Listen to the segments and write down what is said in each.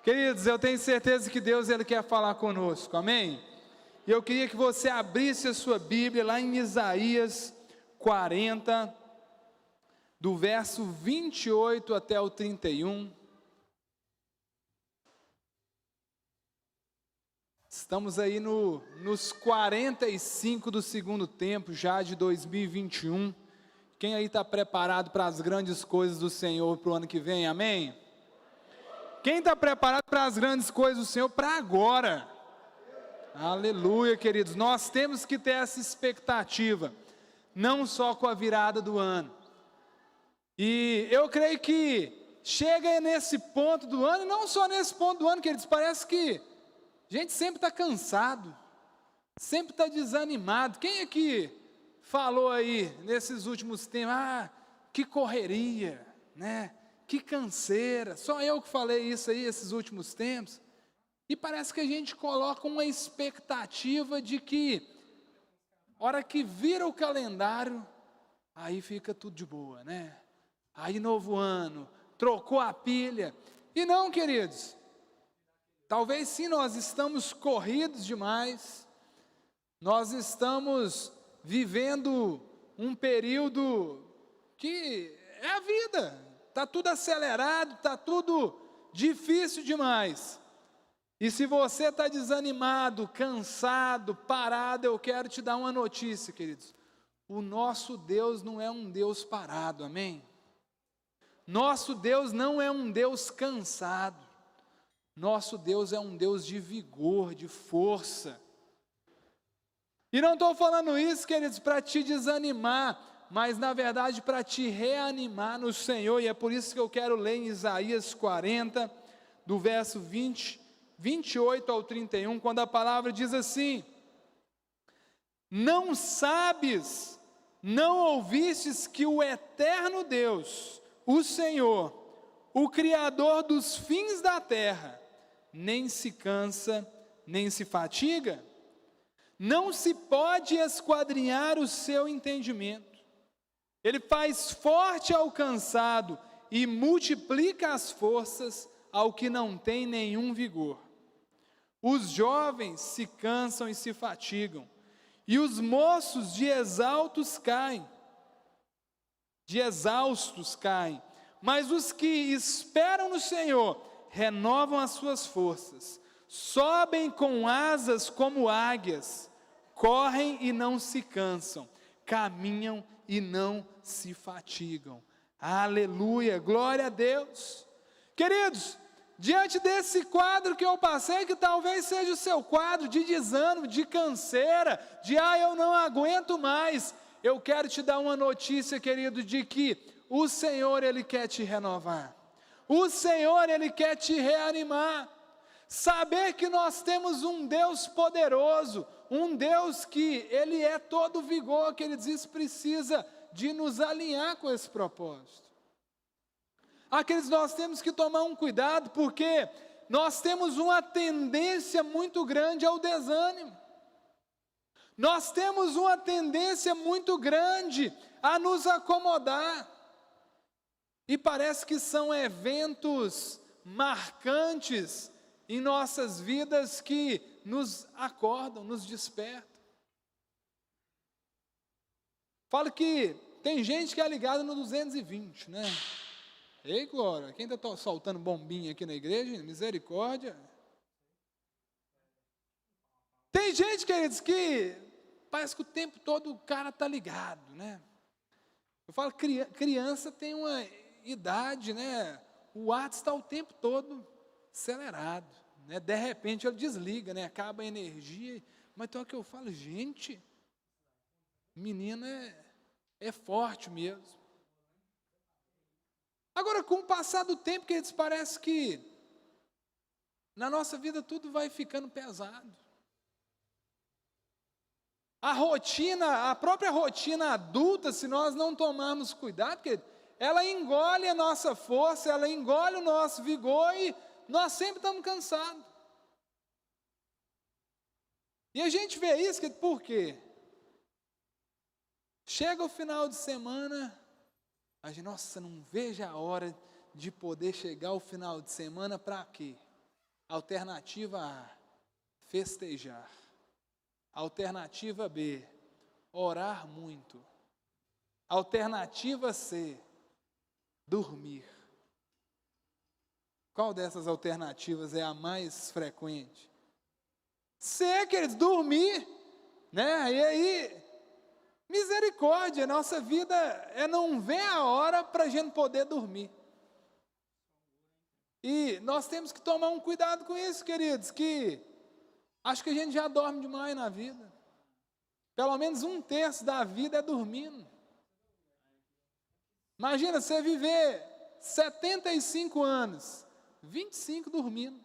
Queridos, eu tenho certeza que Deus ele quer falar conosco, amém? E eu queria que você abrisse a sua Bíblia lá em Isaías 40, do verso 28 até o 31. Estamos aí nos 45 do segundo tempo, já de 2021. Quem aí está preparado para as grandes coisas do Senhor para o ano que vem, amém? Quem está preparado para as grandes coisas do Senhor para agora? Aleluia, queridos. Nós temos que ter essa expectativa, não só com a virada do ano. E eu creio que chega nesse ponto do ano, e não só nesse ponto do ano, queridos, parece que a gente sempre está cansado, sempre está desanimado. Quem é que falou aí nesses últimos tempos, que correria, né? Que canseira, só eu que falei isso aí esses últimos tempos. E parece que a gente coloca uma expectativa de que, hora que vira o calendário, aí fica tudo de boa, né? Aí novo ano, trocou a pilha. E não, queridos, talvez sim nós estamos corridos demais, nós estamos vivendo um período que é a vida. Está tudo acelerado, está tudo difícil demais. E se você está desanimado, cansado, parado, eu quero te dar uma notícia, queridos. O nosso Deus não é um Deus parado, amém? Nosso Deus não é um Deus cansado. Nosso Deus é um Deus de vigor, de força. E não estou falando isso, queridos, para te desanimar, mas na verdade para te reanimar no Senhor, e é por isso que eu quero ler em Isaías 40, do verso 28 ao 31, quando a palavra diz assim: não sabes, não ouvistes que o eterno Deus, o Senhor, o Criador dos fins da terra, nem se cansa, nem se fatiga? Não se pode esquadrinhar o seu entendimento. Ele faz forte ao cansado e multiplica as forças ao que não tem nenhum vigor. Os jovens se cansam e se fatigam, e os moços de exaustos caem, mas os que esperam no Senhor renovam as suas forças, sobem com asas como águias, correm e não se cansam, caminham e não se fatigam. Aleluia, glória a Deus. Queridos, diante desse quadro que eu passei, que talvez seja o seu quadro de desânimo, de canseira, de eu não aguento mais, eu quero te dar uma notícia, querido, de que o Senhor, Ele quer te renovar. O Senhor, Ele quer te reanimar. Saber que nós temos um Deus poderoso, um Deus que Ele é todo vigor, que Ele diz precisa de nos alinhar com esse propósito. Aqueles nós temos que tomar um cuidado, porque nós temos uma tendência muito grande ao desânimo. Nós temos uma tendência muito grande a nos acomodar. E parece que são eventos marcantes em nossas vidas que nos acordam, nos despertam. Falo que tem gente que é ligada no 220, né? Ei, glória, quem está soltando bombinha aqui na igreja? Misericórdia. Tem gente, queridos, que parece que o tempo todo o cara está ligado, né? Eu falo, criança tem uma idade, né? O WhatsApp está o tempo todo acelerado, né? De repente ele desliga, né? Acaba a energia, mas então é que eu falo, gente, menino é forte mesmo. Agora, com o passar do tempo, que eles parece que na nossa vida tudo vai ficando pesado. A própria rotina adulta, se nós não tomarmos cuidado, porque ela engole a nossa força, ela engole o nosso vigor e nós sempre estamos cansados. E a gente vê isso, por quê? Chega o final de semana, a gente, nossa, não vejo a hora de poder chegar o final de semana para quê? Alternativa A, festejar. Alternativa B, orar muito. Alternativa C, dormir. Qual dessas alternativas é a mais frequente? C, queridos, dormir, né? E aí, misericórdia, nossa vida não ver a hora para a gente poder dormir. E nós temos que tomar um cuidado com isso, queridos, que acho que a gente já dorme demais na vida. Pelo menos 1/3 da vida é dormindo. Imagina você viver 75 anos, 25 dormindo.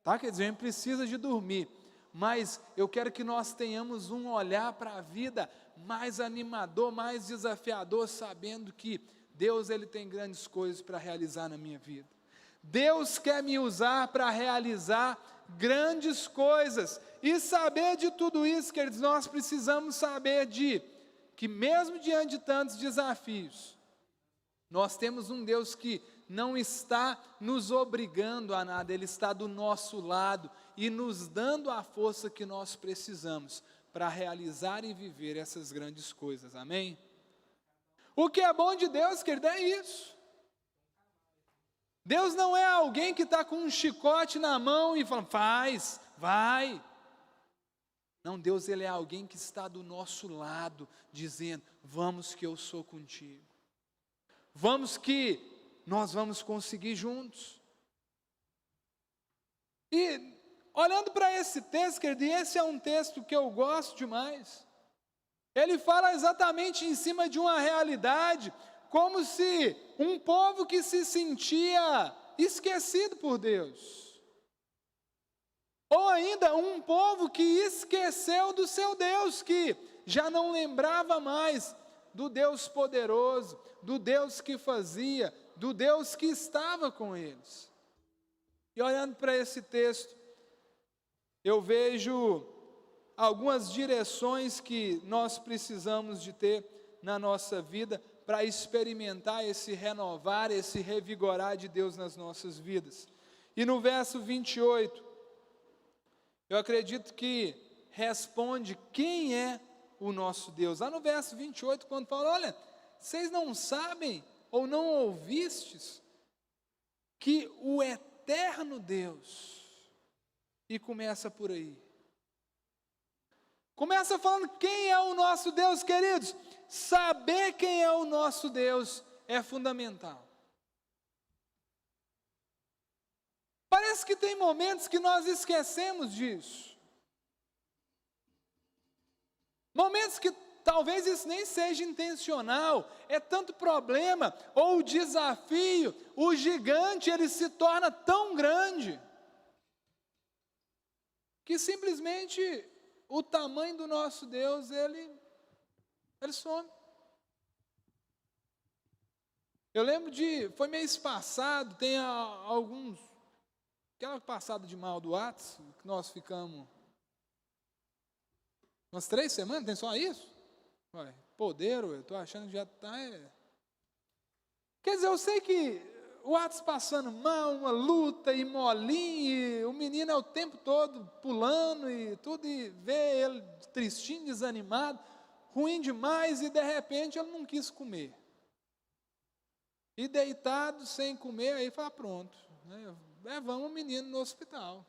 Tá? Quer dizer, a gente precisa de dormir. Mas eu quero que nós tenhamos um olhar para a vida mais animador, mais desafiador, sabendo que Deus ele tem grandes coisas para realizar na minha vida. Deus quer me usar para realizar grandes coisas. E saber de tudo isso, queridos, nós precisamos saber que mesmo diante de tantos desafios, nós temos um Deus que não está nos obrigando a nada, Ele está do nosso lado e nos dando a força que nós precisamos para realizar e viver essas grandes coisas, amém? O que é bom de Deus, querido, é isso. Deus não é alguém que está com um chicote na mão e fala, faz, vai. Não, Deus ele é alguém que está do nosso lado, dizendo, vamos que eu sou contigo. Vamos que nós vamos conseguir juntos. E olhando para esse texto, querido, e esse é um texto que eu gosto demais. Ele fala exatamente em cima de uma realidade, como se um povo que se sentia esquecido por Deus. Ou ainda um povo que esqueceu do seu Deus, que já não lembrava mais do Deus poderoso, do Deus que fazia, do Deus que estava com eles. E olhando para esse texto, eu vejo algumas direções que nós precisamos de ter na nossa vida para experimentar esse renovar, esse revigorar de Deus nas nossas vidas. E no verso 28, eu acredito que responde quem é o nosso Deus. Lá no verso 28, quando fala, olha, vocês não sabem ou não ouvistes que o eterno Deus, e começa por aí. Começa falando quem é o nosso Deus, queridos. Saber quem é o nosso Deus é fundamental. Parece que tem momentos que nós esquecemos disso. Momentos que talvez isso nem seja intencional, é tanto problema, ou o desafio, o gigante, ele se torna tão grande, que simplesmente o tamanho do nosso Deus, ele some. Eu lembro foi mês passado, tem aquela passada de mal do WhatsApp, que nós ficamos umas 3 semanas, tem só isso? Ué, poder, eu estou achando que já está. Quer dizer, eu sei que o Atos passando mal, uma luta e molinho, e o menino é o tempo todo pulando e tudo, e vê ele tristinho, desanimado, ruim demais, e de repente ele não quis comer. E deitado, sem comer, aí fala, pronto, né, levamos o menino no hospital.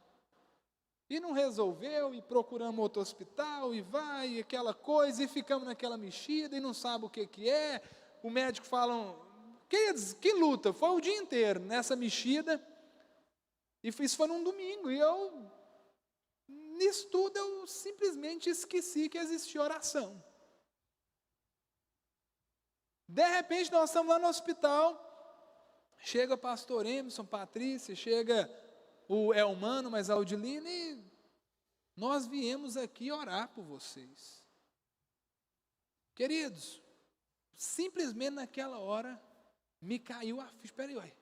E não resolveu, e procuramos outro hospital, e vai, e aquela coisa, e ficamos naquela mexida, e não sabe o que é. O médico fala, que luta, foi o dia inteiro nessa mexida, e isso foi num domingo, e nisso tudo eu simplesmente esqueci que existia oração. De repente nós estamos lá no hospital, chega o pastor Emerson, Patrícia, chega o Elmano, mas a Audilina, e nós viemos aqui orar por vocês. Queridos, simplesmente naquela hora, me caiu a ficha. Espera aí,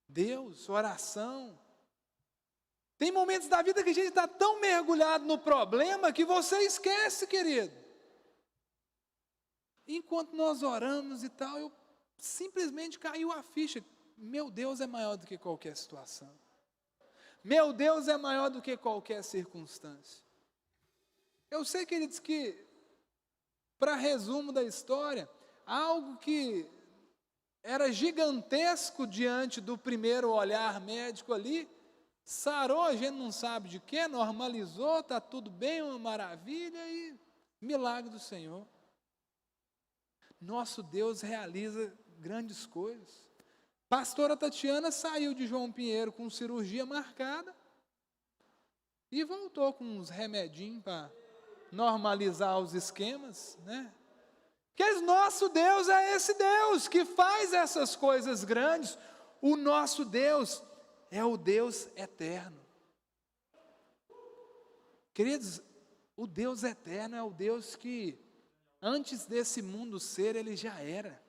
Deus, oração. Tem momentos da vida que a gente está tão mergulhado no problema que você esquece, querido. Enquanto nós oramos e tal, simplesmente caiu a ficha. Meu Deus é maior do que qualquer situação. Meu Deus é maior do que qualquer circunstância. Eu sei, queridos, que, para resumo da história, algo que era gigantesco diante do primeiro olhar médico ali, sarou, a gente não sabe de quê, normalizou, está tudo bem, uma maravilha, e milagre do Senhor. Nosso Deus realiza grandes coisas. Pastora Tatiana saiu de João Pinheiro com cirurgia marcada e voltou com uns remedinhos para normalizar os esquemas, né? Porque nosso Deus é esse Deus que faz essas coisas grandes. O nosso Deus é o Deus eterno. Queridos, o Deus eterno é o Deus que, antes desse mundo ser, Ele já era.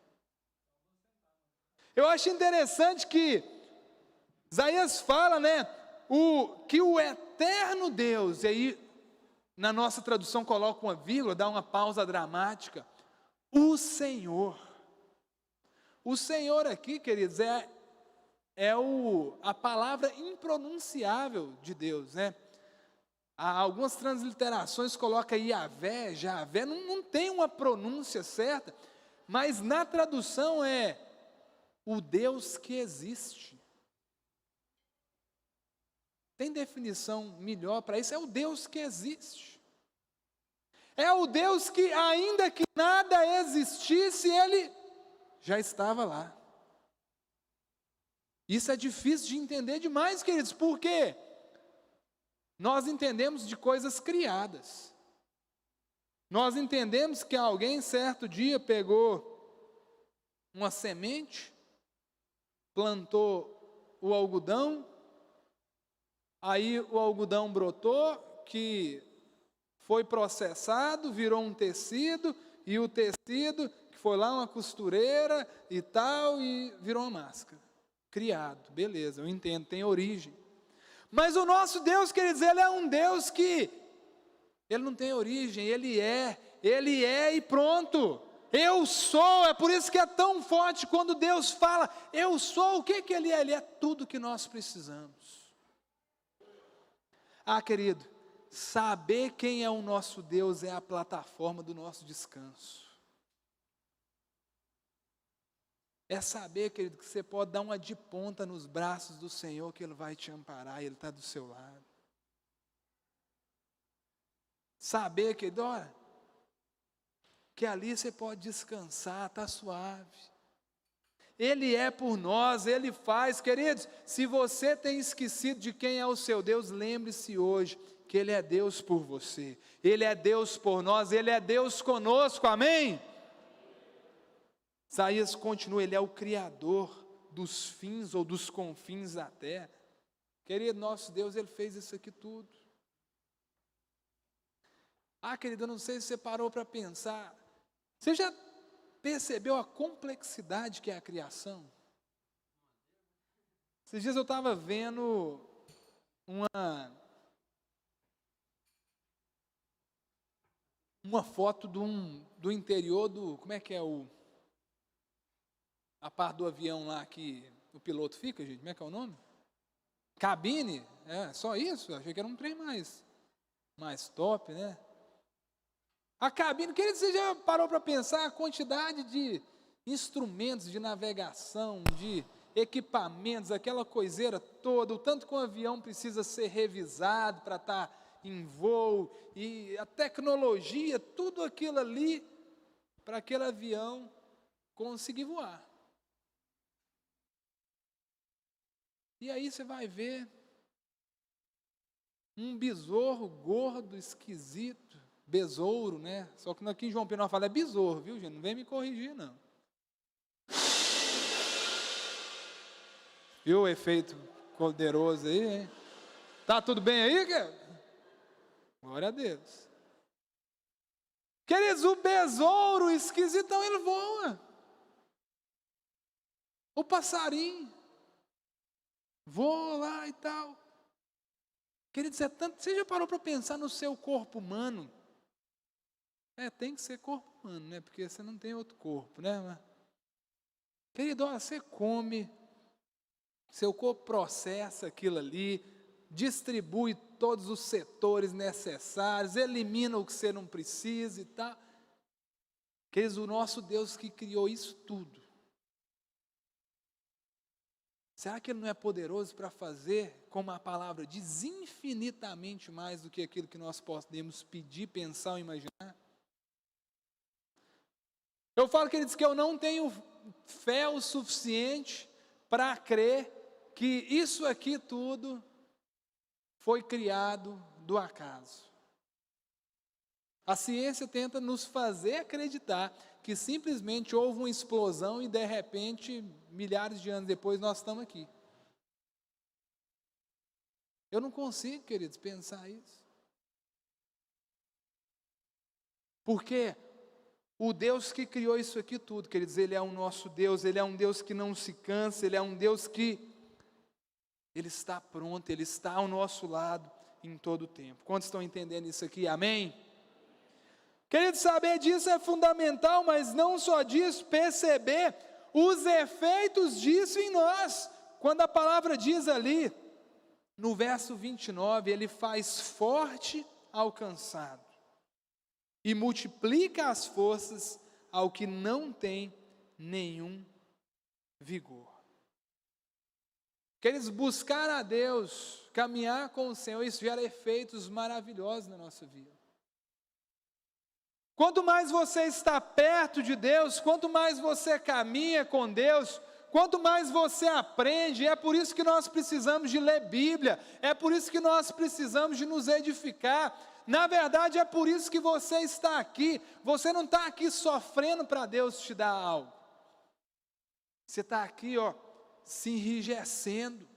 Eu acho interessante que Isaías fala, né, que o eterno Deus, e aí na nossa tradução coloca uma vírgula, dá uma pausa dramática, o Senhor. O Senhor aqui, queridos, é a palavra impronunciável de Deus, né? Algumas transliterações colocam Yahvé, Javé, não tem uma pronúncia certa, mas na tradução é o Deus que existe. Tem definição melhor para isso? É o Deus que existe. É o Deus que, ainda que nada existisse, Ele já estava lá. Isso é difícil de entender demais, queridos, porque nós entendemos de coisas criadas. Nós entendemos que alguém certo dia pegou uma semente, plantou o algodão, aí o algodão brotou, que foi processado, virou um tecido, e o tecido, que foi lá uma costureira e tal, e virou uma máscara. Criado, beleza, eu entendo, tem origem. Mas o nosso Deus, queridos, Ele é um Deus que, Ele não tem origem, Ele é e pronto. Eu sou, é por isso que é tão forte quando Deus fala, eu sou, o que Ele é? Ele é tudo que nós precisamos. Ah, querido, saber quem é o nosso Deus é a plataforma do nosso descanso. É saber, querido, que você pode dar uma de ponta nos braços do Senhor, que Ele vai te amparar, Ele está do seu lado. Saber, querido, olha, que ali você pode descansar, está suave. Ele é por nós, Ele faz. Queridos, se você tem esquecido de quem é o seu Deus, lembre-se hoje que Ele é Deus por você. Ele é Deus por nós, Ele é Deus conosco, amém? Isaías continua, Ele é o Criador dos fins ou dos confins da terra. Querido, nosso Deus, Ele fez isso aqui tudo. Ah, querido, eu não sei se você parou para pensar, você já percebeu a complexidade que é a criação? Esses dias eu estava vendo uma foto do interior como é que é a parte do avião lá que o piloto fica, gente, como é que é o nome? Cabine, só isso? Achei que era um trem mais top, né? A cabine, querido, você já parou para pensar a quantidade de instrumentos de navegação, de equipamentos, aquela coiseira toda, o tanto que um avião precisa ser revisado para estar em voo, e a tecnologia, tudo aquilo ali, para aquele avião conseguir voar. E aí você vai ver um besouro gordo, esquisito, besouro, né? Só que aqui em João Pinó fala é besouro, viu, gente? Não vem me corrigir, não. Viu o efeito poderoso aí, hein? Tá tudo bem aí, cara? Glória a Deus. Queridos, o besouro esquisitão, ele voa. O passarinho voa lá e tal. Queridos, é tanto. Você já parou para pensar no seu corpo humano? Tem que ser corpo humano, né? Porque você não tem outro corpo, né? Querido, olha, você come, seu corpo processa aquilo ali, distribui todos os setores necessários, elimina o que você não precisa e tal. Queridos, o nosso Deus que criou isso tudo, será que Ele não é poderoso para fazer, como a palavra diz, infinitamente mais do que aquilo que nós podemos pedir, pensar ou imaginar? Eu falo, queridos, que eu não tenho fé o suficiente para crer que isso aqui tudo foi criado do acaso. A ciência tenta nos fazer acreditar que simplesmente houve uma explosão e de repente, milhares de anos depois, nós estamos aqui. Eu não consigo, queridos, pensar isso. Porque o Deus que criou isso aqui tudo, queridos, Ele é o nosso Deus, Ele é um Deus que não se cansa, Ele é um Deus que Ele está pronto, Ele está ao nosso lado em todo o tempo. Quantos estão entendendo isso aqui? Amém? Queridos, saber disso é fundamental, mas não só disso, perceber os efeitos disso em nós. Quando a palavra diz ali, no verso 29, Ele faz forte ao cansado e multiplica as forças ao que não tem nenhum vigor. Queridos, buscar a Deus, caminhar com o Senhor, isso gera efeitos maravilhosos na nossa vida. Quanto mais você está perto de Deus, quanto mais você caminha com Deus, quanto mais você aprende, é por isso que nós precisamos de ler Bíblia, é por isso que nós precisamos de nos edificar. Na verdade, é por isso que você está aqui. Você não está aqui sofrendo para Deus te dar algo. Você está aqui, se enrijecendo,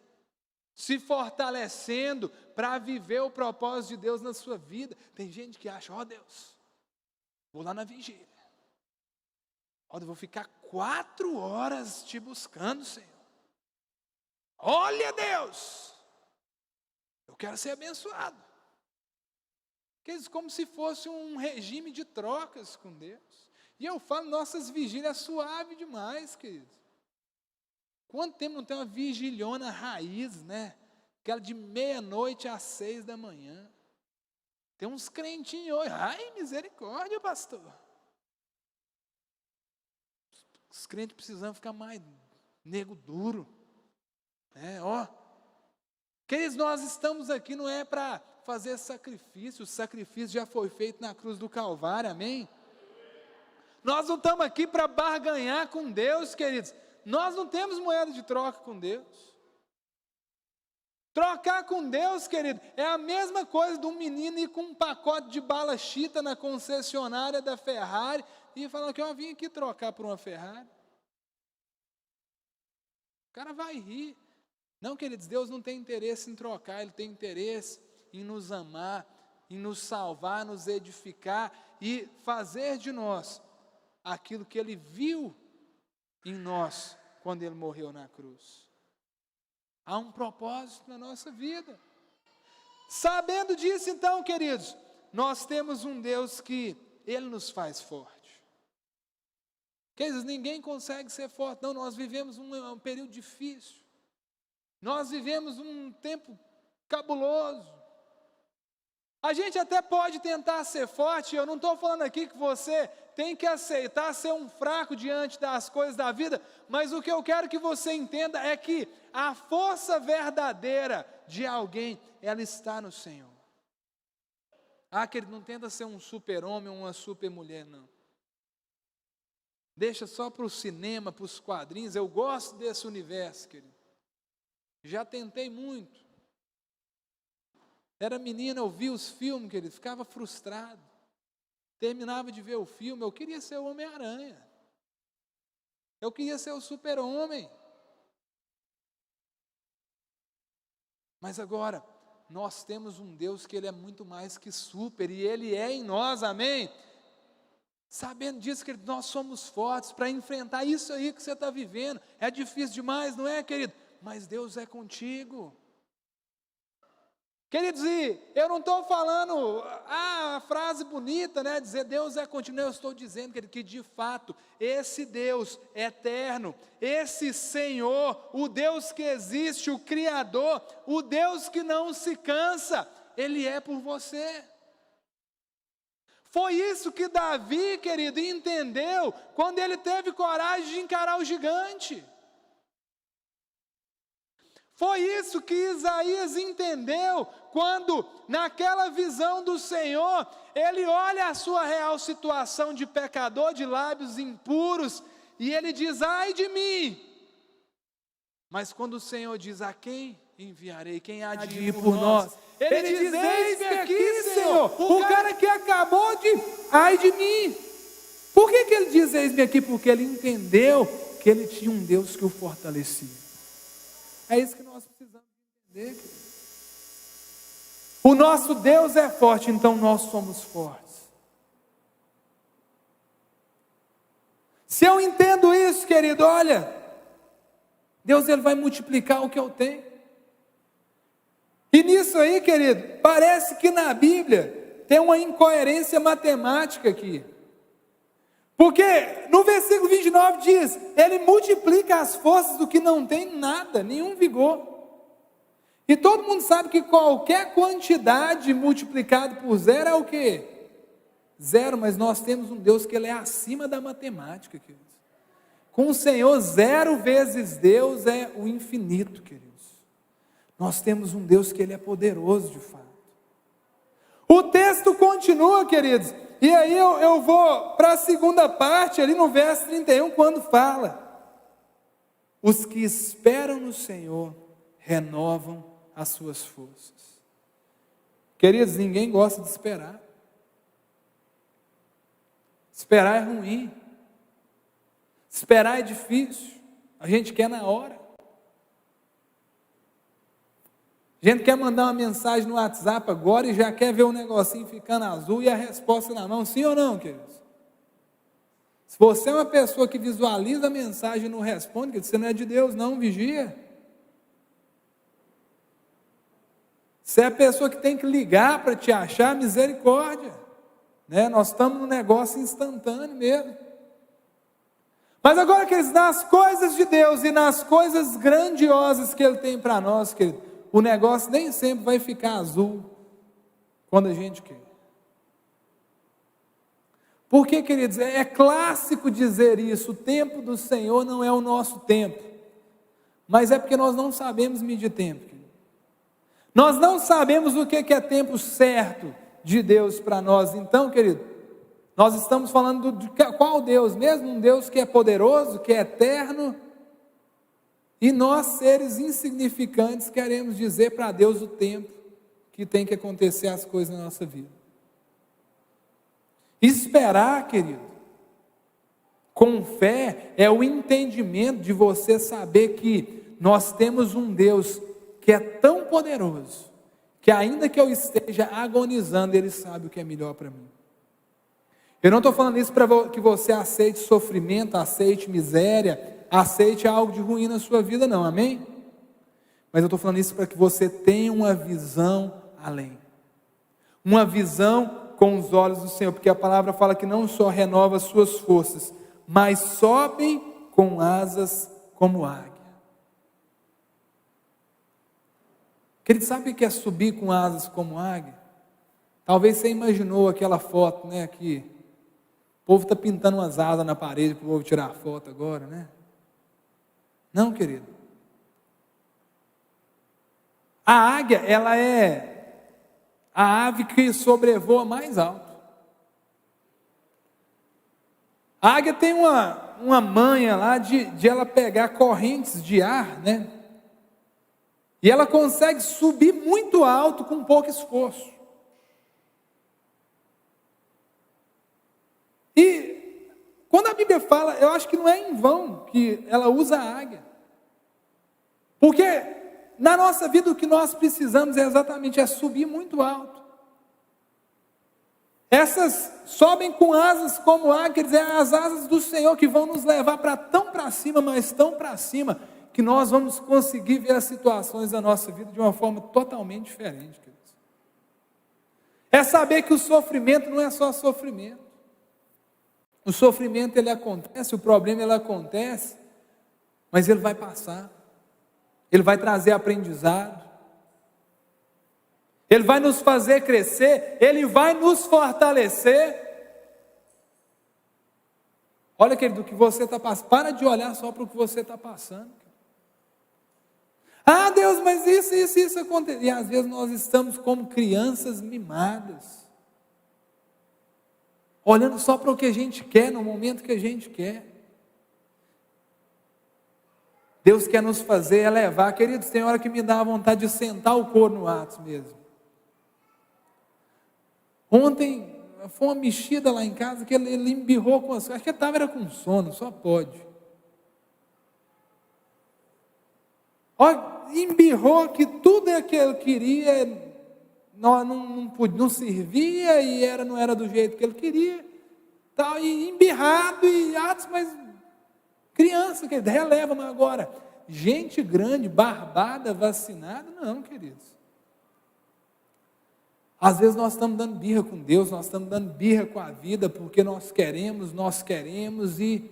se fortalecendo para viver o propósito de Deus na sua vida. Tem gente que acha, Deus, vou lá na vigília. Eu vou ficar 4 horas te buscando, Senhor. Olha, Deus, eu quero ser abençoado. Queridos, como se fosse um regime de trocas com Deus. E eu falo, nossas vigílias suave demais, queridos. Quanto tempo não tem uma vigilhona raiz, né? Aquela de meia-noite às 6 da manhã. Tem uns crentinhos hoje, ai, misericórdia, pastor. Os crentes precisam ficar mais nego duro. Queridos, nós estamos aqui não é para fazer sacrifício, o sacrifício já foi feito na cruz do Calvário, amém? Nós não estamos aqui para barganhar com Deus, queridos. Nós não temos moeda de troca com Deus. Trocar com Deus, querido, é a mesma coisa de um menino ir com um pacote de bala chita na concessionária da Ferrari e falar que eu vim aqui trocar por uma Ferrari. O cara vai rir. Não, queridos, Deus não tem interesse em trocar, Ele tem interesse em nos amar, em nos salvar, nos edificar e fazer de nós aquilo que Ele viu em nós quando Ele morreu na cruz. Há um propósito na nossa vida. Sabendo disso, então, queridos, nós temos um Deus que Ele nos faz forte. Queridos, ninguém consegue ser forte. Não, nós vivemos um período difícil. Nós vivemos um tempo cabuloso. A gente até pode tentar ser forte, eu não estou falando aqui que você tem que aceitar ser um fraco diante das coisas da vida, mas o que eu quero que você entenda é que a força verdadeira de alguém, ela está no Senhor. Querido, não tenta ser um super-homem ou uma super-mulher, não. Deixa só para o cinema, para os quadrinhos, eu gosto desse universo, querido. Já tentei muito. Era menina, eu via os filmes, querido, ficava frustrado. Terminava de ver o filme, eu queria ser o Homem-Aranha. Eu queria ser o super-homem. Mas agora, nós temos um Deus que Ele é muito mais que super, e Ele é em nós, amém? Sabendo disso, querido, nós somos fortes para enfrentar isso aí que você está vivendo. É difícil demais, não é, querido? Mas Deus é contigo. Queridos, e eu não estou falando a frase bonita, né? Dizer Deus é contínuo. Eu estou dizendo, querido, que de fato, esse Deus eterno, esse Senhor, o Deus que existe, o Criador, o Deus que não se cansa, Ele é por você. Foi isso que Davi, querido, entendeu quando ele teve coragem de encarar o gigante. Foi isso que Isaías entendeu quando, naquela visão do Senhor, ele olha a sua real situação de pecador, de lábios impuros, e ele diz: ai de mim. Mas quando o Senhor diz: a quem enviarei, quem há de ir por nós? Ele diz: eis-me aqui, Senhor, o cara que acabou de, ai de mim. Por que ele diz eis-me aqui? Porque ele entendeu que ele tinha um Deus que o fortalecia. É isso que nós precisamos entender, querido. O nosso Deus é forte, então nós somos fortes. Se eu entendo isso, querido, olha, Deus ele vai multiplicar o que eu tenho. E nisso aí, querido, parece que na Bíblia tem uma incoerência matemática aqui. Porque no versículo 29 diz: ele multiplica as forças do que não tem nada, nenhum vigor. E todo mundo sabe que qualquer quantidade multiplicada por zero é o quê? Zero, mas nós temos um Deus que ele é acima da matemática, queridos. Com o Senhor, 0 vezes Deus é o infinito, queridos. Nós temos um Deus que ele é poderoso de fato. O texto continua, queridos, e aí eu vou para a segunda parte, ali no verso 31, quando fala: os que esperam no Senhor renovam as suas forças. Queridos, ninguém gosta de esperar. Esperar é ruim. Esperar é difícil. A gente quer na hora. A gente quer mandar uma mensagem no WhatsApp agora e já quer ver o negocinho ficando azul e a resposta na mão, sim ou não, queridos? Se você é uma pessoa que visualiza a mensagem e não responde, querido, você não é de Deus não, vigia. Você é a pessoa que tem que ligar para te achar, misericórdia. Né? Nós estamos num negócio instantâneo mesmo. Mas agora, queridos, nas coisas de Deus e nas coisas grandiosas que Ele tem para nós, querido, o negócio nem sempre vai ficar azul quando a gente quer. Por que, queridos? É clássico dizer isso: o tempo do Senhor não é o nosso tempo. Mas é porque nós não sabemos medir tempo, querido. Nós não sabemos o que é tempo certo de Deus para nós. Então, querido, nós estamos falando de qual Deus mesmo? Um Deus que é poderoso, que é eterno. E nós, seres insignificantes, queremos dizer para Deus o tempo que tem que acontecer as coisas na nossa vida. Esperar, querido, com fé, é o entendimento de você saber que nós temos um Deus que é tão poderoso, que ainda que eu esteja agonizando, Ele sabe o que é melhor para mim. Eu não estou falando isso para que você aceite sofrimento, aceite miséria, aceite algo de ruim na sua vida, não, amém? Mas eu estou falando isso para que você tenha uma visão além, uma visão com os olhos do Senhor, porque a palavra fala que não só renova as suas forças, mas sobem com asas como águia. Querido, sabe o que é subir com asas como águia? Talvez você imaginou aquela foto, né, que o povo está pintando umas asas na parede para o povo tirar foto agora, né? Não, querido. A águia, ela é a ave que sobrevoa mais alto. A águia tem uma manha lá de ela pegar correntes de ar, né? E ela consegue subir muito alto com pouco esforço. E quando a Bíblia fala, eu acho que não é em vão que ela usa a águia. Porque na nossa vida o que nós precisamos é exatamente subir muito alto. Essas sobem com asas como águia, quer dizer, as asas do Senhor que vão nos levar para tão para cima, mas tão para cima, que nós vamos conseguir ver as situações da nossa vida de uma forma totalmente diferente, queridos. É saber que o sofrimento não é só sofrimento. O sofrimento ele acontece, o problema ele acontece, mas ele vai passar. Ele vai trazer aprendizado. Ele vai nos fazer crescer, ele vai nos fortalecer. Olha, querido, o que você está passando. Para de olhar só para o que você está passando. Ah, Deus, mas isso acontece. E às vezes nós estamos como crianças mimadas, olhando só para o que a gente quer, no momento que a gente quer. Deus quer nos fazer elevar. Queridos, tem hora que me dá vontade de sentar o couro no Atos mesmo. Ontem foi uma mexida lá em casa que ele embirrou com as coisas. Acho que ele era com sono, só pode. Olha, embirrou que tudo que ele queria não servia e não era do jeito que ele queria. Tal, e embirrado e Atos, mas criança, que releva, mas agora, gente grande, barbada, vacinada, não, queridos. Às vezes nós estamos dando birra com Deus, nós estamos dando birra com a vida, porque nós queremos, e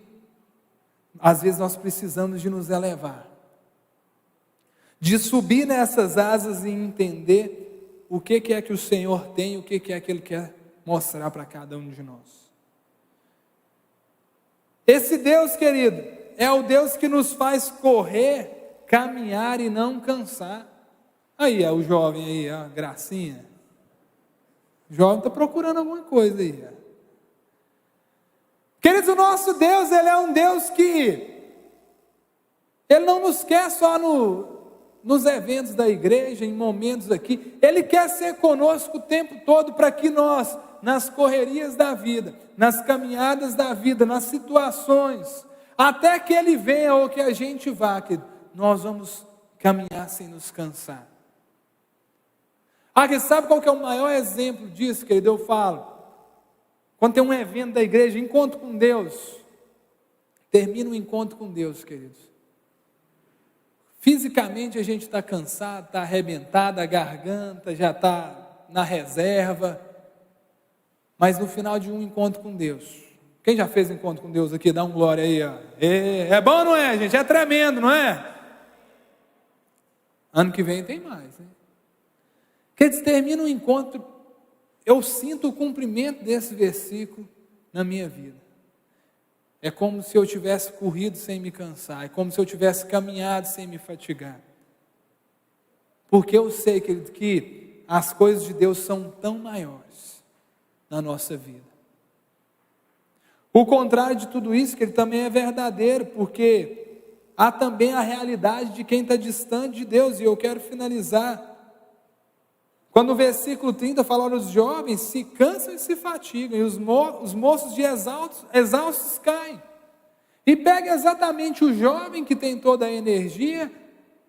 às vezes nós precisamos de nos elevar, de subir nessas asas e entender o que é que o Senhor tem, o que é que Ele quer mostrar para cada um de nós. Esse Deus, querido, é o Deus que nos faz correr, caminhar e não cansar. Aí, o jovem aí, a gracinha. O jovem está procurando alguma coisa aí. Queridos, o nosso Deus, Ele é um Deus que Ele não nos quer só nos eventos da igreja, em momentos aqui. Ele quer ser conosco o tempo todo para que nós, nas correrias da vida, nas caminhadas da vida, nas situações, até que Ele venha ou que a gente vá, querido, nós vamos caminhar sem nos cansar. Sabe qual que é o maior exemplo disso, querido? Eu falo, quando tem um evento da igreja, encontro com Deus, termina o encontro com Deus, queridos. Fisicamente a gente está cansado, está arrebentado, a garganta já está na reserva, mas no final de um encontro com Deus, quem já fez encontro com Deus aqui, dá um glória aí, ó. É bom, não é, gente? É tremendo, não é? Ano que vem tem mais, né? Que eles terminam o encontro, eu sinto o cumprimento desse versículo na minha vida. É como se eu tivesse corrido sem me cansar, é como se eu tivesse caminhado sem me fatigar. Porque eu sei, querido, que as coisas de Deus são tão maiores na nossa vida. O contrário de tudo isso, que ele também é verdadeiro, porque há também a realidade de quem está distante de Deus, e eu quero finalizar. Quando o versículo 30 fala, olha, os jovens se cansam e se fatigam, e os moços de exaustos caem. E pega exatamente o jovem que tem toda a energia,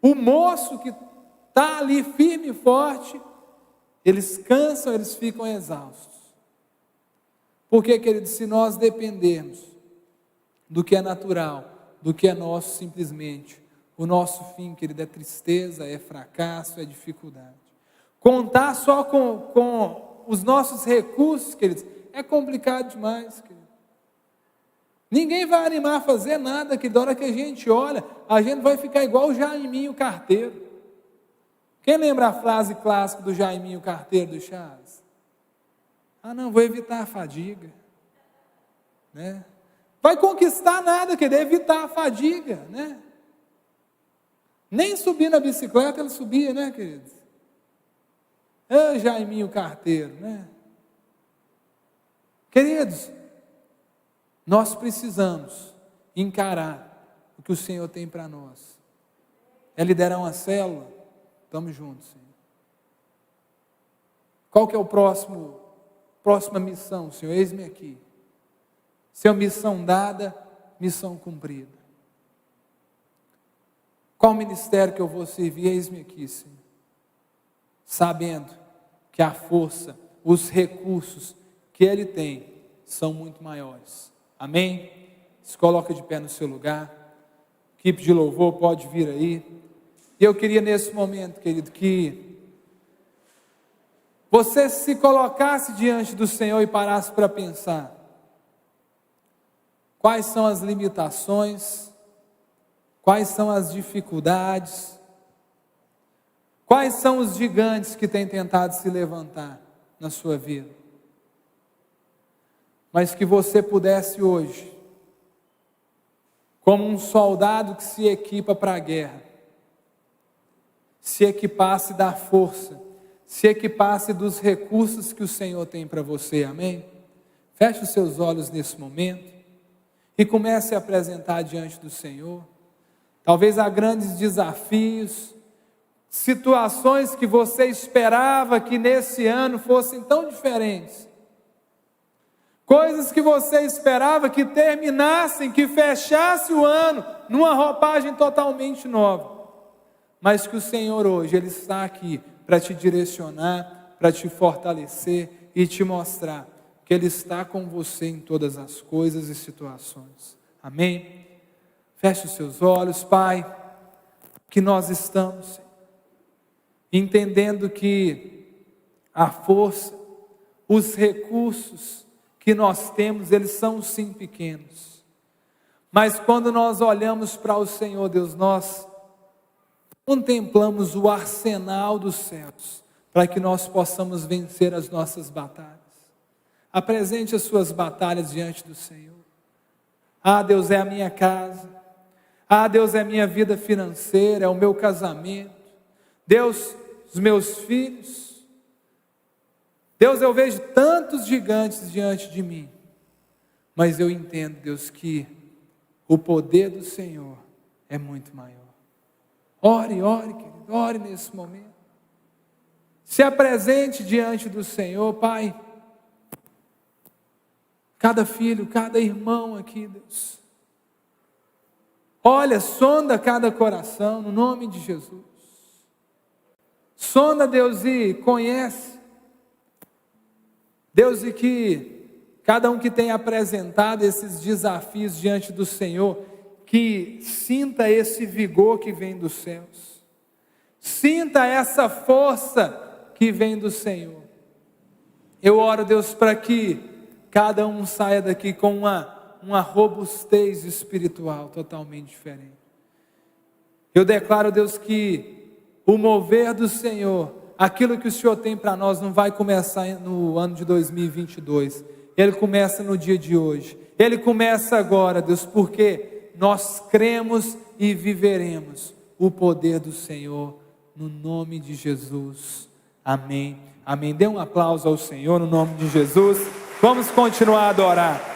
o moço que está ali firme e forte, eles cansam, eles ficam exaustos. Porque, queridos, se nós dependermos do que é natural, do que é nosso simplesmente, o nosso fim, querido, é tristeza, é fracasso, é dificuldade. Contar só com os nossos recursos, queridos, é complicado demais, querido. Ninguém vai animar a fazer nada, que da hora que a gente olha, a gente vai ficar igual o Jaiminho Carteiro. Quem lembra a frase clássica do Jaiminho Carteiro do Chaves? Ah, não, vou evitar a fadiga, né? Vai conquistar nada, querido, evitar a fadiga, né? Nem subir na bicicleta ele subia, né, queridos? Jaiminho Carteiro, né? Queridos, nós precisamos encarar o que o Senhor tem para nós. É liderar uma célula? Estamos juntos, Senhor. Qual que é a próxima missão, Senhor? Eis-me aqui. Seu missão dada, missão cumprida. Qual ministério que eu vou servir? Eis-me aqui, Senhor. Sabendo que a força, os recursos que Ele tem são muito maiores. Amém? Se coloca de pé no seu lugar. Equipe de louvor pode vir aí. E eu queria nesse momento, querido, que você se colocasse diante do Senhor e parasse para pensar, quais são as limitações, quais são as dificuldades, quais são os gigantes que têm tentado se levantar na sua vida, mas que você pudesse hoje, como um soldado que se equipa para a guerra, se equipasse da força, se equipasse dos recursos que o Senhor tem para você, amém? Feche os seus olhos nesse momento e comece a apresentar diante do Senhor. Talvez há grandes desafios, situações que você esperava que nesse ano fossem tão diferentes, coisas que você esperava que terminassem, que fechasse o ano numa roupagem totalmente nova, mas que o Senhor hoje, Ele está aqui para te direcionar, para te fortalecer e te mostrar que Ele está com você em todas as coisas e situações, amém? Feche os seus olhos, Pai, que nós estamos entendendo que a força, os recursos que nós temos, eles são sim pequenos, mas quando nós olhamos para o Senhor Deus, nós contemplamos o arsenal dos céus, para que nós possamos vencer as nossas batalhas. Apresente as suas batalhas diante do Senhor. Ah, Deus, é a minha casa. Ah, Deus, é a minha vida financeira, é o meu casamento. Deus, os meus filhos. Deus, eu vejo tantos gigantes diante de mim, mas eu entendo, Deus, que o poder do Senhor é muito maior. Ore, ore, querido, ore nesse momento. Se apresente diante do Senhor, Pai. Cada filho, cada irmão aqui, Deus. Olha, sonda cada coração, no nome de Jesus. Sonda, Deus, e conhece. Deus, e que cada um que tem apresentado esses desafios diante do Senhor, que sinta esse vigor que vem dos céus, sinta essa força que vem do Senhor. Eu oro, Deus, para que cada um saia daqui com uma robustez espiritual totalmente diferente. Eu declaro, Deus, que o mover do Senhor, aquilo que o Senhor tem para nós, não vai começar no ano de 2022, Ele começa no dia de hoje, Ele começa agora, Deus, porque nós cremos e viveremos o poder do Senhor, no nome de Jesus, amém, amém. Dê um aplauso ao Senhor no nome de Jesus, vamos continuar a adorar.